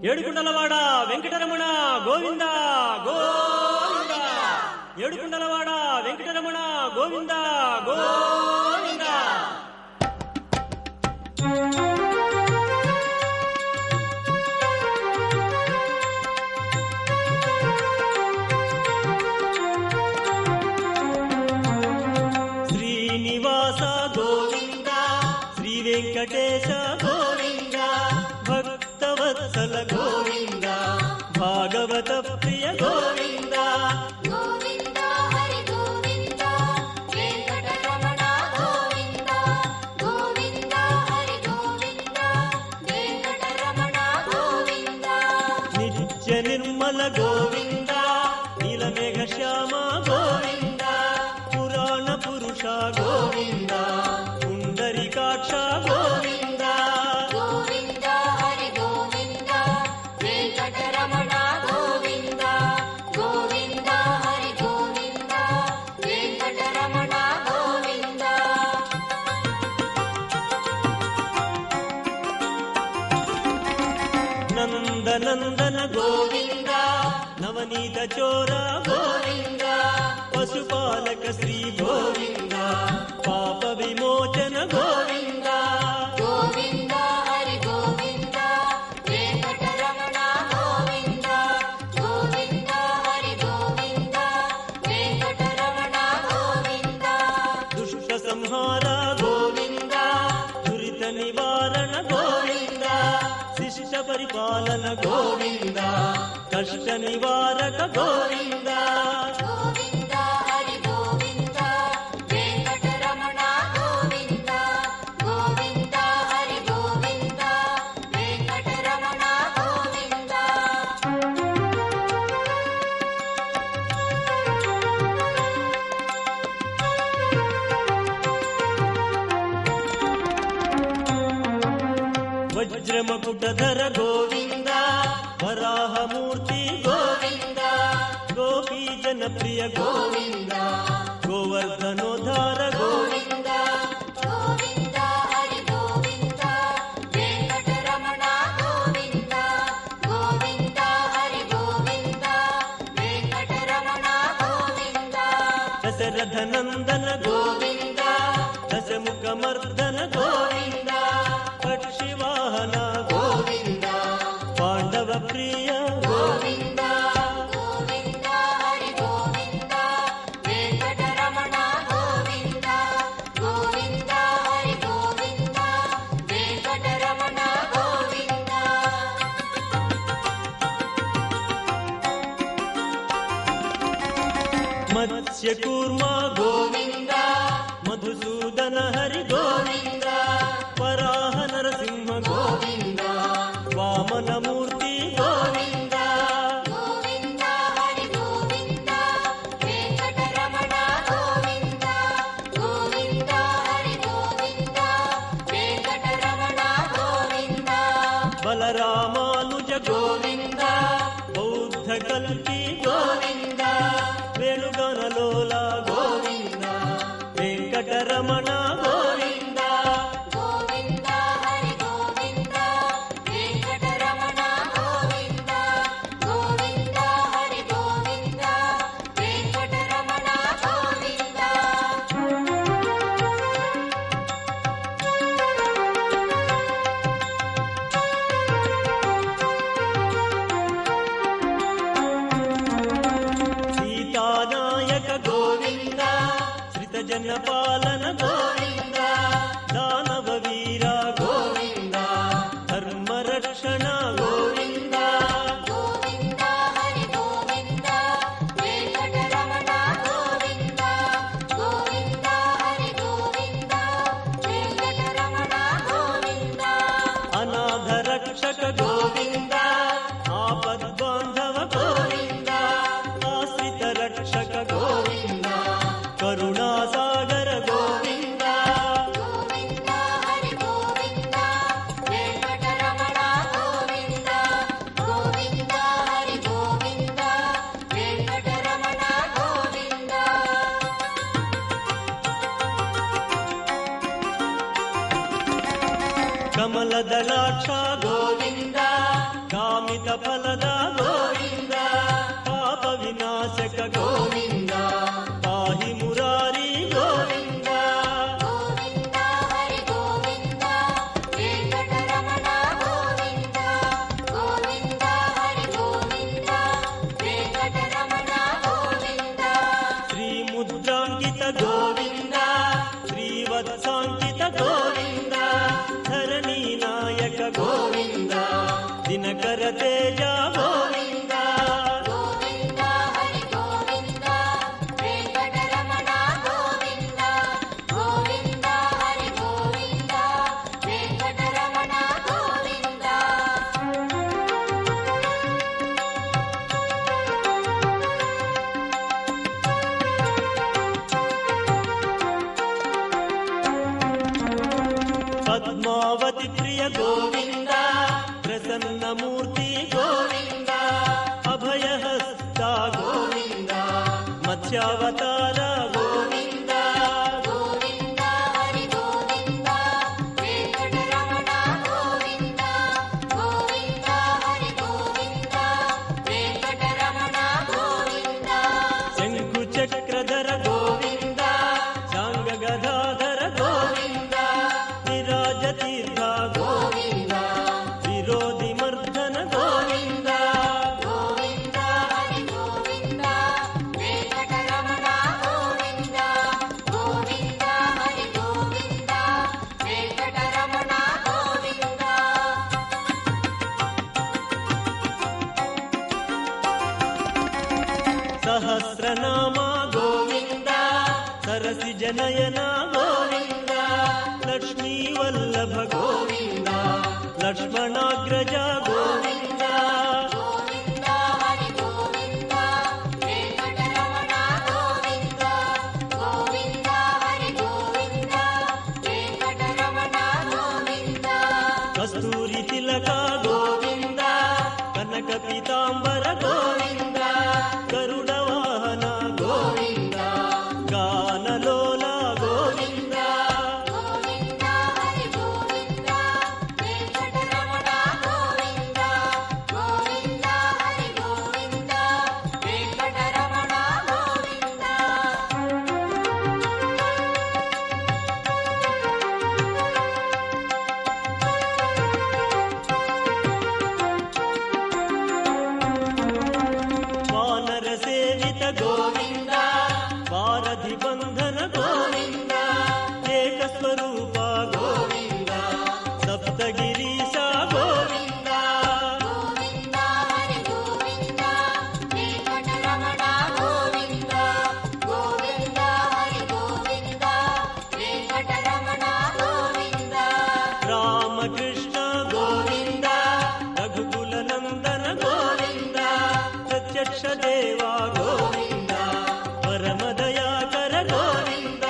ఏడుకుండలవాడ వెంకటరమణ గోవింద గోవింద. ఏడుకుండలవాడ వెంకటరమణ గోవింద గోవింద. శ్రీనివాస గోవింద, శ్రీ వెంకటేశ గోవింద, భక్తవత్సల గోవింద, భాగవత ప్రియ గోవింద. గోవింద హరి గోవింద, వెంకటరమణ గోవింద. గోవింద హరి గోవింద, వెంకటరమణ గోవింద. నిత్య నిర్మల గోవింద, నీలమేఘ శ్యామ గోవింద, పురాణ పురుష గోవింద, పుండరీకాక్ష గోవింద. గోవింద హరి గోవింద, వెంకటరమణ గోవింద. గోవింద హరి గోవింద, వెంకటరమణ గోవింద. నందనందన గోవింద, నవనీత చోర గోవింద, పశుపాలక శ్రీ గోవింద, పాప విమోచన గోవింద. గోవింద హరి గోవింద, వెంకటరమణ గోవింద. గోవింద హరి గోవింద, వెంకటరమణ గోవింద. దుష్ట సంహార గోవింద, దురిత నివారణ గోవింద, శిష్ట పరిపాలన గోవింద, కష్ట నివారక గోవింద. గోవింద హరి గోవింద, వెంకటరమణ గోవింద. గోవింద హరి గోవింద, వెంకటరమణ గోవింద. వజ్రమకుటధర గోవింద, వరాహమూర్తి గోవింద, గోపీ జనప్రియ గోవింద, గోవర్ధనోద్ధార గోవింద. గోవింద హరి గోవింద, వెంకటరమణ గోవింద. గోవింద హరి గోవింద, వెంకటరమణ గోవింద. దశరథ నందన గోవింద, దశముఖ మర్దన గోవింద, పక్షివాహన గోవింద, పాండవ ప్రియ గోవింద. గోవింద హరి గోవింద, వెంకటరమణ గోవింద. గోవింద హరి గోవింద, వెంకటరమణ గోవింద. మత్స్య కూర్మ గోవింద, మధుసూదన హరి గోవింద, వరాహ నరసింహ గోవింద, వామనమూర్తి గోవింద. గోవింద హరి గోవింద, వెంకటరమణ గోవింద. గోవింద హరి గోవింద, వెంకటరమణ గోవింద. బలరామానుజ గోవింద, బౌద్ధ కల్కి గోవింద, వేణుగణలోల గోవింద, వెంకటరమణ గోవింద. గోవింద హరి గోవింద, వెంకటరమణ గోవింద. గోవింద హరి గోవింద, వెంకటరమణ గోవింద. సీతానాయక గోవింద, శ్రితజన పాలన గోవింద, దానవ వీర గోవింద, ధర్మరక్షణ గోవింద. గోవింద హరి గోవింద, వెంకటరమణ గోవింద. గోవింద హరి గోవింద, వెంకటరమణ గోవింద. అనాథ రక్షక గోవింద, ఆపద్బాంధవ గోవింద, ఆశ్రిత రక్షక గోవింద, కరుణాసాగర గోవింద. గోవింద హరి గోవింద, వెంకటరమణ గోవింద. గోవింద హరి గోవింద, వెంకటరమణ గోవింద. కమలదళాక్ష గోవింద, కామ ಕಾಮಿತ ಫಲದ ಗೋವಿಂದ ಪಾಪ ವಿನಾಶಕ ಗೋವಿಂದ ಪಾಹಿ ಮುರಾರಿ ಗೋವಿಂದ ಗೋವಿಂದ ಹರಿ ಗೋವಿಂದ ವೆಂಕಟರಮಣ ಗೋವಿಂದ ಗೋವಿಂದ ಹರಿ ಗೋವಿಂದ ವೆಂಕಟರಮಣ ಗೋವಿಂದ ಶ್ರೀ ಮುದ್ರಾಂಕಿತ ಗೋವಿಂದ ಶ್ರೀವತ್ಸಾಂಕಿತ ಗೋವಿಂದ ಧರಣಿ ನಾಯಕ ಗೋವಿಂದ ದಿನಕರ ತೇಜ ಗೋವಿಂದ ಗೋವಿಂದ ಹರಿ ಗೋವಿಂದ ವೆಂಕಟರಮಣ ಗೋವಿಂದ ಗೋವಿಂದ ಹರಿ ಗೋವಿಂದ ವೆಂಕಟರಮಣ ಗೋವಿಂದ ಪದ್ಮಾವತಿ ಪ್ರಿಯ ಗೋವಿಂದ ಪ್ರಸನ್ನ ಮೂರ್ತಿ ಗೋವಿಂದ ಅಭಯಹಸ್ತ ಗೋವಿಂದ ಮತ್ಸ್ಯಾವತಾರ ಗೋವಿಂದ ಗೋವಿಂದ ಹರಿ ಗೋವಿಂದ ವೆಂಕಟರಮಣ ಗೋವಿಂದ ಗೋವಿಂದ ಹರಿ ಗೋವಿಂದ ವೆಂಕಟರಮಣ ಗೋವಿಂದ ಶಂಕು ಚಕ್ರಧರ ಗೋವಿಂದ ಶಾಂಗ ಗದಾಧರ ಗೋವಿಂದ ವಿರಾಜ ತೀರ್ಥ ಗೋವಿಂದ ವಿರೋಧಿ ಮರ್ದನ ಗೋವಿಂದ ಗೋವಿಂದ ಹರಿ ಗೋವಿಂದ ವೆಂಕಟರಮಣ ಗೋವಿಂದ ಗೋವಿಂದ ಹರಿ ಗೋವಿಂದ ವೆಂಕಟರಮಣ ಗೋವಿಂದ ಸಹಸ್ರನಾಮ ಗೋವಿಂದ ಸರಸಿ ಜನಯನ ಗೋವಿಂದ ಲಕ್ಷ್ಮೀ ವಲ್ಲಭ ಗೋವಿಂದ ಲಕ್ಷ್ಮಣಾಗ್ರಜ ಗೋವಿಂದ ಗೋವಿಂದ ಹರಿ ಗೋವಿಂದ ವೆಂಕಟರಮಣ ಗೋವಿಂದ ಗೋವಿಂದ ಹರಿ ಗೋವಿಂದ ವೆಂಕಟರಮಣ ಗೋವಿಂದ ಕಸ್ತೂರಿ ತಿಲಕ ಗೋವಿಂದ ಕನಕ ಪೀತಾಂಬರ ಗೋವಿಂದ ಗರುಡ ವಾಹನ ಗೋವಿಂದ ಗಾನಲೋಲ ಗೋವಿಂದ ಗೋವಿಂದ ಹರಿ ಗೋವಿಂದ ವೆಂಕಟರಮಣ ಗೋವಿಂದ ಗೋವಿಂದ ಹರಿ ಗೋವಿಂದ ವೆಂಕಟರಮಣ ಗೋವಿಂದ ವಾನರ ಸೇವಿತ ಗೋವಿಂದ ವಾರಧಿ ಬಂಧನ ಗೋವಿಂದ ಏಕಸ್ವರೂಪ ಗೋವಿಂದ ಸಪ್ತಗಿರೀಶ ಗೋವಿಂದ ಗೋವಿಂದ ಹರಿ ಗೋವಿಂದ ವೆಂಕಟರಮಣ ಗೋವಿಂದ ಗೋವಿಂದ ಹರಿ ಗೋವಿಂದ ವೆಂಕಟರಮಣ ಗೋವಿಂದ ರಾಮಕೃಷ್ಣ ಗೋವಿಂದ ರಘುಕುಲ ನಂದನ ಗೋವಿಂದ ಪ್ರತ್ಯಕ್ಷ ದೇವ ಗೋವಿಂದ ಪರಮ ದಯಾಕರ ಗೋವಿಂದ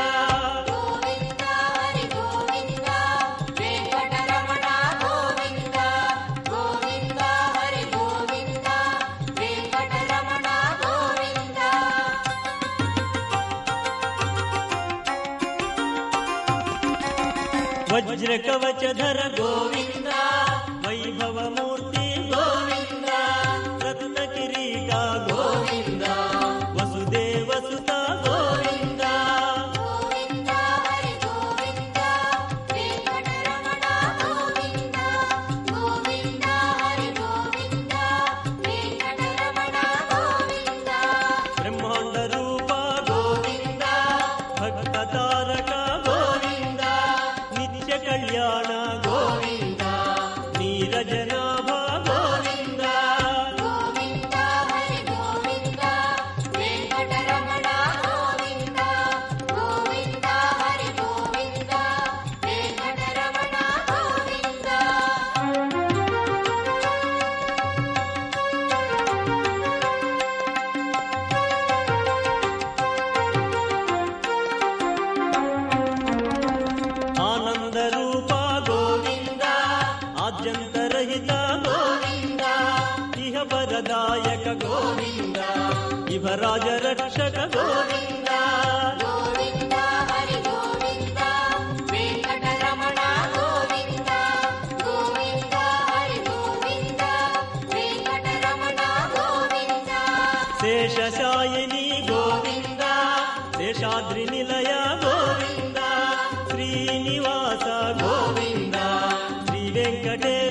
ಗೋವಿಂದ ಹರಿ ಗೋವಿಂದ ವೆಂಕಟರಮಣ ಗೋವಿಂದ ಗೋವಿಂದ ಹರಿ ಗೋವಿಂದ ವೆಂಕಟರಮಣ ಗೋವಿಂದ ವಜ್ರ ಕವಚಧರ ಗೋವಿಂದ ವೈಭವ ಮೂರ್ತಿ ಗೋವಿಂದ ರತ್ನ ಕಿರೀಟ ಗೋವಿಂದ ವಸುದೇವ ಸುತ ಗೋವಿಂದ ಗೋವಿಂದ ಹರಿ ಗೋವಿಂದ ವೆಂಕಟರಮಣ ಗೋವಿಂದ ಗೋವಿಂದ ಹರಿ ಗೋವಿಂದ ವೆಂಕಟರಮಣ ಗೋವಿಂದ ಬ್ರಹ್ಮಾಂಡ ರೂಪ ಗೋವಿಂದ ಭಕ್ತ ತಾರಕ ಗೋವಿಂದ ನಿತ್ಯ ಕಲ್ಯಾಣ ಗೋವಿಂದ శేషశాయిని గోవింద శేషాద్రి నిలయ గోవింద శ్రీనివాస గోవింద శ్రీ వెంకటేశ